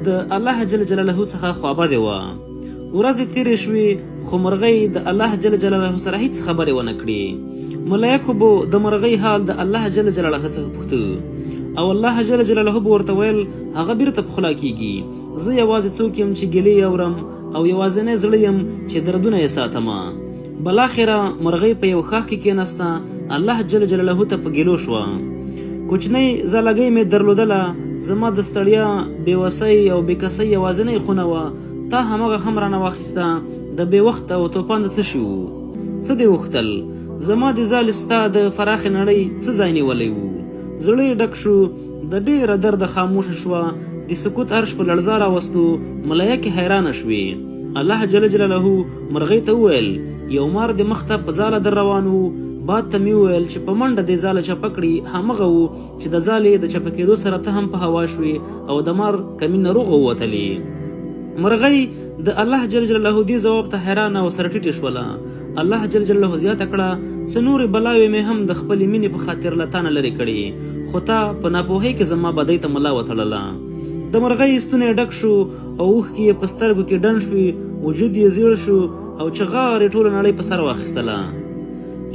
د الله جل جلاله څخه خوابدې وه. ورځې تېرې شوې خو مرغۍ د الله جل جلاله سره هیڅ خبرې ونه کړې. ملایکو به د مرغۍ حال د الله جل جلاله څخه پوښته او الله جل جلاله به ورته ویل هغه بیرته په خوله کېږي. زه یوازې څوک یم چې ګیلې اورم او یوازینی زړه یم چې دردونه یې ساتمه. بالاخره مرغۍ په یو ښاخ کې کېناسته. الله جل جلاله ته په ګیلو شوه. کوچنۍ زالګۍ مې درلودله، زما د ستړیا بېوسۍ او بېکسۍ یوازینۍ خونه وه. تا همغه هم رانه واخیسته. د بې وخته او توپان د څه شي وو؟ څه دې وختل؟ زما د ځالې ستا د فراخې نړۍ څه ځای نیولی وو؟ زړه یې ډک شو، د ډېره درده خاموشه شوه. د سکوت عرش په لړزه راوستو. ملایکې حیرانه شوې. الله جل جلاله مرغۍ ته وویل یو مار د مخ ته په ځاله در روان وو. باد ته مې وویل چې په منډه دې ځاله چپه کړي. همغه وو چې د ځالې د چپه کېدو سره ته هم په هوا شوې او د مار کمینه روغه ووتلې. مرغۍ د الله جل جلاله دې ځواب ته حیرانه او سره ټیټې شوله. الله جل جلاله زیاته کړه څه نورې بلاوې مې هم د خپلې مینې په خاطر له تا نه لرې کړې، خو تا په ناپوهۍ کې زما بدۍ ته ملا وتړله. د مرغۍ ستونی ډک شو او اوښکې یې په سترګو کې ډنډ شوې. وجود یې زیړ شو او چغار یې ټوله نړۍ په سر واخیستله.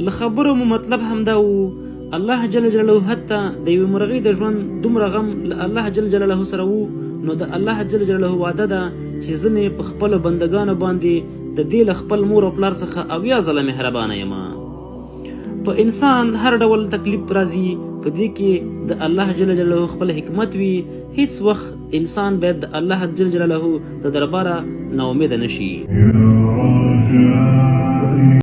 له خبرو مو مطلب همدا و. الله جل جلاله حتی د یوې مرغۍ د ژوند دومره غم له الله جل جلاله سره و، نو د الله جل جلاله وعده ده چې زه مې په خپلو بندګانو باندې د دې له خپل مور او پلار څخه اویا ځله مهربانه یم. په انسان هر ډول تکلیف راځي، په دې کې د الله جل جلاله خپل حکمت وي. هیڅ وخت انسان باید د الله جل جلاله د درباره ناامیده نشي.